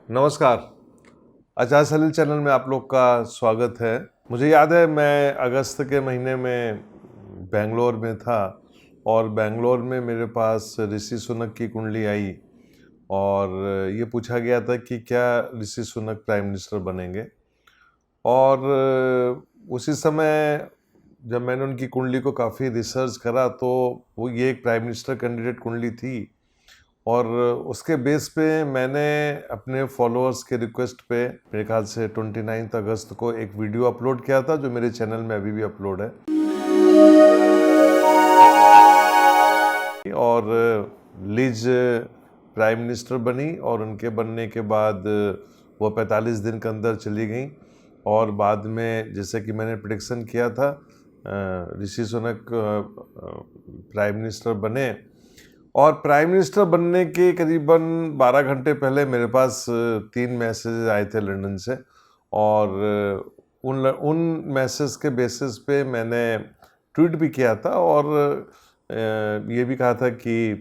नमस्कार। आचार सलील चैनल में आप लोग का स्वागत है। मुझे याद है मैं अगस्त के महीने में बेंगलोर में था और बेंगलोर में मेरे पास ऋषि सुनक की कुंडली आई और ये पूछा गया था कि क्या ऋषि सुनक प्राइम मिनिस्टर बनेंगे। और उसी समय जब मैंने उनकी कुंडली को काफ़ी रिसर्च करा तो वो ये एक प्राइम मिनिस्टर कैंडिडेट कुंडली थी और उसके बेस पे मैंने अपने फॉलोअर्स के रिक्वेस्ट पे मेरे ख्याल से 29 अगस्त को एक वीडियो अपलोड किया था जो मेरे चैनल में अभी भी अपलोड है। और लिज प्राइम मिनिस्टर बनी और उनके बनने के बाद वो 45 दिन के अंदर चली गई और बाद में जैसे कि मैंने प्रेडिक्शन किया था ऋषि सुनक प्राइम मिनिस्टर बने। और प्राइम मिनिस्टर बनने के करीबन 12 घंटे पहले मेरे पास 3 मैसेज आए थे लंदन से और उन मैसेज के बेसिस पे मैंने ट्वीट भी किया था और ये भी कहा था कि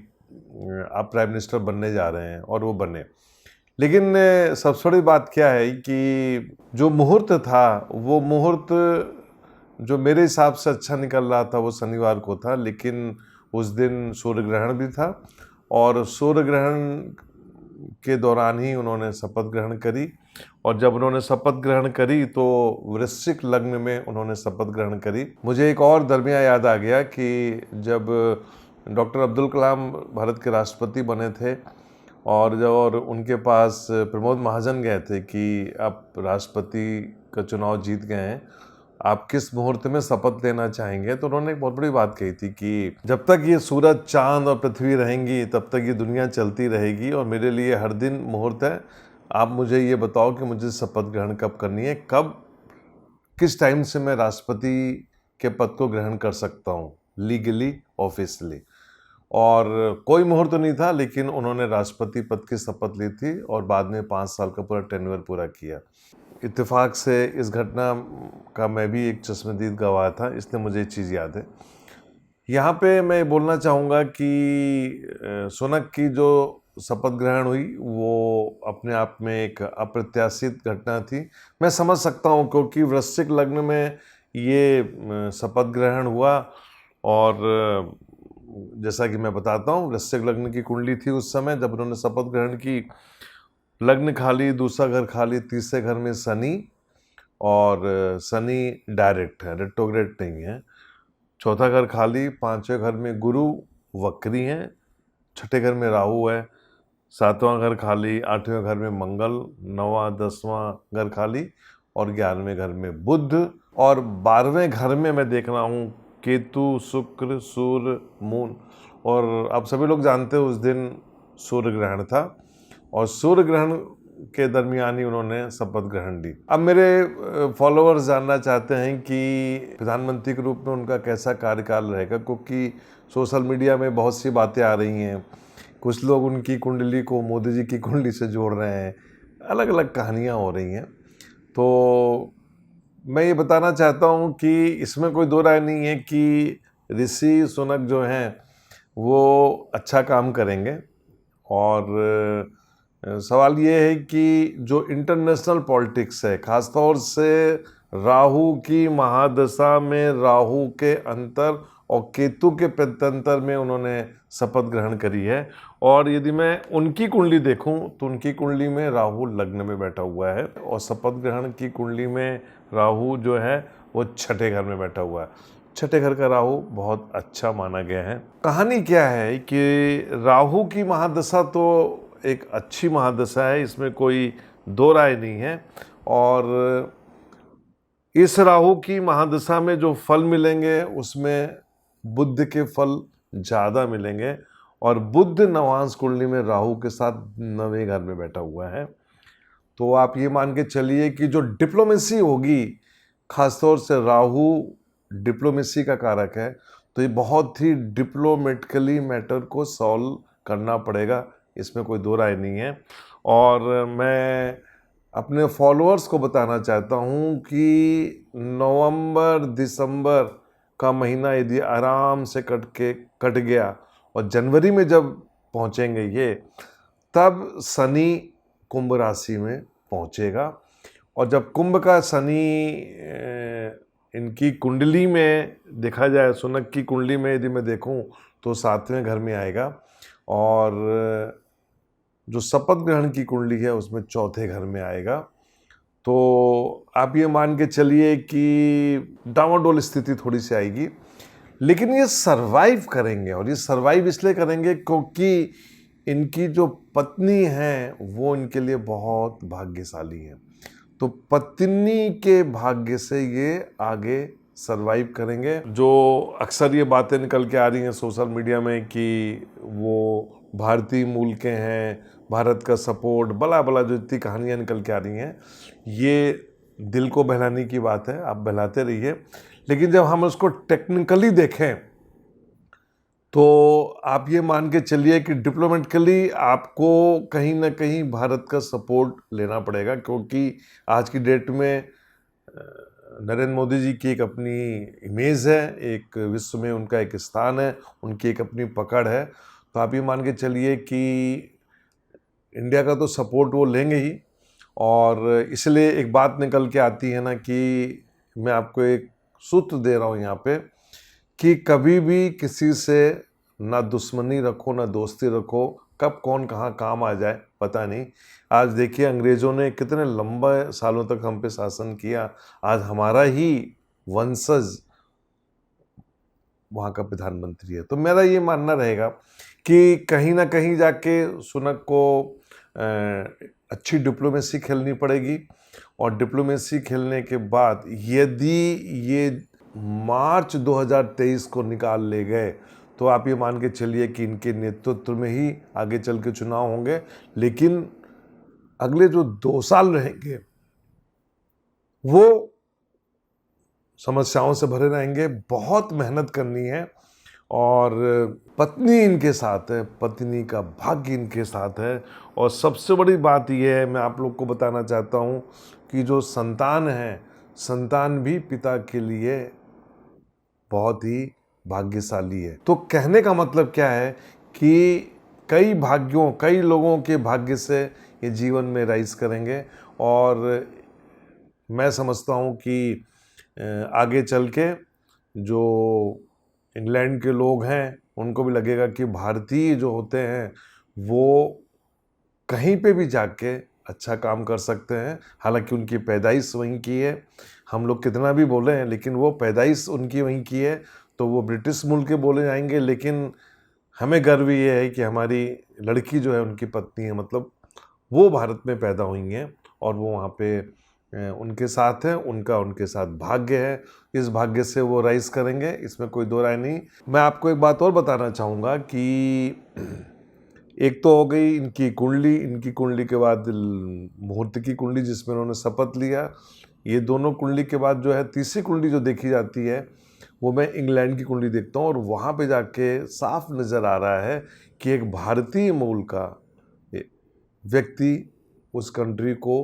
आप प्राइम मिनिस्टर बनने जा रहे हैं और वो बने। लेकिन सबसे बड़ी बात क्या है कि जो मुहूर्त था वो मुहूर्त जो मेरे हिसाब से अच्छा निकल रहा था वो शनिवार को था, लेकिन उस दिन सूर्य ग्रहण भी था और सूर्य ग्रहण के दौरान ही उन्होंने शपथ ग्रहण करी। और जब उन्होंने शपथ ग्रहण करी तो वृश्चिक लग्न में उन्होंने शपथ ग्रहण करी। मुझे एक और दरमिया याद आ गया कि जब डॉक्टर अब्दुल कलाम भारत के राष्ट्रपति बने थे और उनके पास प्रमोद महाजन गए थे कि आप राष्ट्रपति का चुनाव जीत गए हैं, आप किस मुहूर्त में शपथ लेना चाहेंगे। तो उन्होंने एक बहुत बड़ी बात कही थी कि जब तक ये सूरज, चांद और पृथ्वी रहेंगी तब तक ये दुनिया चलती रहेगी और मेरे लिए हर दिन मुहूर्त है। आप मुझे ये बताओ कि मुझे शपथ ग्रहण कब करनी है, कब किस टाइम से मैं राष्ट्रपति के पद को ग्रहण कर सकता हूँ लीगली, ऑफिशियली। और कोई मुहूर्त नहीं था, लेकिन उन्होंने राष्ट्रपति पद की शपथ ली थी और बाद में 5 साल का पूरा टेन्योर पूरा किया। इत्तेफाक से इस घटना का मैं भी एक चश्मदीद गवाह था, इसलिए मुझे ये चीज़ याद है। यहाँ पे मैं बोलना चाहूँगा कि सुनक की जो शपथ ग्रहण हुई वो अपने आप में एक अप्रत्याशित घटना थी। मैं समझ सकता हूँ क्योंकि वृश्चिक लग्न में ये शपथ ग्रहण हुआ और जैसा कि मैं बताता हूँ, वृश्चिक लग्न की कुंडली थी उस समय जब उन्होंने शपथ ग्रहण की। लग्न खाली, दूसरा घर खाली, तीसरे घर में शनि और शनि डायरेक्ट है, रेट्रोग्रेड नहीं है। चौथा घर खाली, 5वें घर में गुरु वक्री हैं, छठे घर में राहु है, 7वां घर खाली, 8वें घर में मंगल, 9वां 10वां घर खाली और 11वें घर में बुध और 12वें घर में मैं देख रहा हूँ केतु, शुक्र, सूर्य, मून। और आप सभी लोग जानते हो उस दिन सूर्य ग्रहण था और सूर्य ग्रहण के दरमियान ही उन्होंने शपथ ग्रहण ली। अब मेरे फॉलोअर्स जानना चाहते हैं कि प्रधानमंत्री के रूप में उनका कैसा कार्यकाल रहेगा, क्योंकि सोशल मीडिया में बहुत सी बातें आ रही हैं। कुछ लोग उनकी कुंडली को मोदी जी की कुंडली से जोड़ रहे हैं, अलग अलग कहानियाँ हो रही हैं। तो मैं ये बताना चाहता हूँ कि इसमें कोई दो राय नहीं है कि ऋषि सुनक जो हैं वो अच्छा काम करेंगे। और सवाल ये है कि जो इंटरनेशनल पॉलिटिक्स है, ख़ासतौर से राहु की महादशा में राहु के अंतर और केतु के प्रत्यंतर में उन्होंने शपथ ग्रहण करी है। और यदि मैं उनकी कुंडली देखूं तो उनकी कुंडली में राहु लग्न में बैठा हुआ है और शपथ ग्रहण की कुंडली में राहु जो है वो छठे घर में बैठा हुआ है। छठे घर का राहु बहुत अच्छा माना गया है। कहानी क्या है कि राहु की महादशा तो एक अच्छी महादशा है, इसमें कोई दो राय नहीं है। और इस राहु की महादशा में जो फल मिलेंगे उसमें बुध के फल ज़्यादा मिलेंगे और बुध नवांश कुंडली में राहु के साथ 9वें घर में बैठा हुआ है। तो आप ये मान के चलिए कि जो डिप्लोमेसी होगी, खासतौर से राहु डिप्लोमेसी का कारक है, तो ये बहुत ही डिप्लोमेटिकली मैटर को सॉल्व करना पड़ेगा, इसमें कोई दो राय नहीं है। और मैं अपने फॉलोअर्स को बताना चाहता हूँ कि नवंबर दिसंबर का महीना यदि आराम से कट गया और जनवरी में जब पहुँचेंगे ये, तब शनि कुंभ राशि में पहुंचेगा। और जब कुंभ का शनि इनकी कुंडली में देखा जाए, सुनक की कुंडली में यदि मैं देखूं तो 7वें घर में आएगा, और जो शपथ ग्रहण की कुंडली है उसमें 4थे घर में आएगा। तो आप ये मान के चलिए कि डामाडोल स्थिति थोड़ी सी आएगी, लेकिन ये सरवाइव करेंगे। और ये सरवाइव इसलिए करेंगे क्योंकि इनकी जो पत्नी है वो इनके लिए बहुत भाग्यशाली है। तो पत्नी के भाग्य से ये आगे सरवाइव करेंगे। जो अक्सर ये बातें निकल के आ रही हैं सोशल मीडिया में कि वो भारतीय मूल के हैं, भारत का सपोर्ट, बला बला जो इतनी कहानियाँ निकल के आ रही हैं, ये दिल को बहलाने की बात है, आप बहलाते रहिए। लेकिन जब हम उसको टेक्निकली देखें तो आप ये मान के चलिए कि डिप्लोमेटिकली आपको कहीं ना कहीं भारत का सपोर्ट लेना पड़ेगा, क्योंकि आज की डेट में नरेंद्र मोदी जी की एक अपनी इमेज है, एक विश्व में उनका एक स्थान है, उनकी एक अपनी पकड़ है। तो आप ये मान के चलिए कि इंडिया का तो सपोर्ट वो लेंगे ही। और इसलिए एक बात निकल के आती है ना कि मैं आपको एक सूत्र दे रहा हूँ यहाँ पे कि कभी भी किसी से ना दुश्मनी रखो ना दोस्ती रखो, कब कौन कहाँ काम आ जाए पता नहीं। आज देखिए अंग्रेज़ों ने कितने लंबे सालों तक हम पे शासन किया, आज हमारा ही वंशज वहाँ का प्रधानमंत्री है। तो मेरा ये मानना रहेगा कि कहीं ना कहीं जाके सुनक को अच्छी डिप्लोमेसी खेलनी पड़ेगी। और डिप्लोमेसी खेलने के बाद यदि ये मार्च 2023 को निकाल ले गए तो आप ये मान के चलिए कि इनके नेतृत्व में ही आगे चल के चुनाव होंगे। लेकिन अगले जो 2 साल रहेंगे वो समस्याओं से भरे रहेंगे, बहुत मेहनत करनी है। और पत्नी इनके साथ है, पत्नी का भाग्य इनके साथ है। और सबसे बड़ी बात यह है, मैं आप लोग को बताना चाहता हूँ कि जो संतान है, संतान भी पिता के लिए बहुत ही भाग्यशाली है। तो कहने का मतलब क्या है कि कई लोगों के भाग्य से ये जीवन में राइज करेंगे। और मैं समझता हूँ कि आगे चल के जो इंग्लैंड के लोग हैं उनको भी लगेगा कि भारतीय जो होते हैं वो कहीं पे भी जाके अच्छा काम कर सकते हैं। हालांकि उनकी पैदाइश वहीं की है, हम लोग कितना भी बोले हैं लेकिन वो पैदाइश उनकी वहीं की है, तो वो ब्रिटिश मुल्क के बोले जाएंगे। लेकिन हमें गर्व ये है कि हमारी लड़की जो है उनकी पत्नी है, मतलब वो भारत में पैदा हुई हैं और वो वहाँ पे उनके साथ हैं, उनका उनके साथ भाग्य है। इस भाग्य से वो राइज करेंगे, इसमें कोई दो राय नहीं। मैं आपको एक बात और बताना चाहूँगा कि एक तो हो गई इनकी कुंडली के बाद मुहूर्त की कुंडली जिसमें उन्होंने शपथ लिया। ये दोनों कुंडली के बाद जो है तीसरी कुंडली जो देखी जाती है वो मैं इंग्लैंड की कुंडली देखता हूँ, और वहाँ पे जाके साफ नज़र आ रहा है कि एक भारतीय मूल का व्यक्ति उस कंट्री को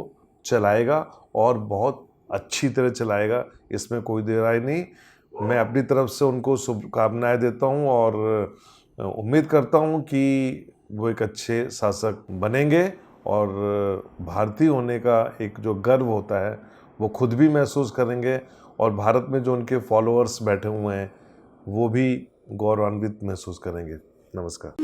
चलाएगा और बहुत अच्छी तरह चलाएगा, इसमें कोई दो राय नहीं। मैं अपनी तरफ से उनको शुभकामनाएं देता हूं और उम्मीद करता हूं कि वो एक अच्छे शासक बनेंगे और भारतीय होने का एक जो गर्व होता है वो खुद भी महसूस करेंगे, और भारत में जो उनके फॉलोअर्स बैठे हुए हैं वो भी गौरवान्वित महसूस करेंगे। नमस्कार।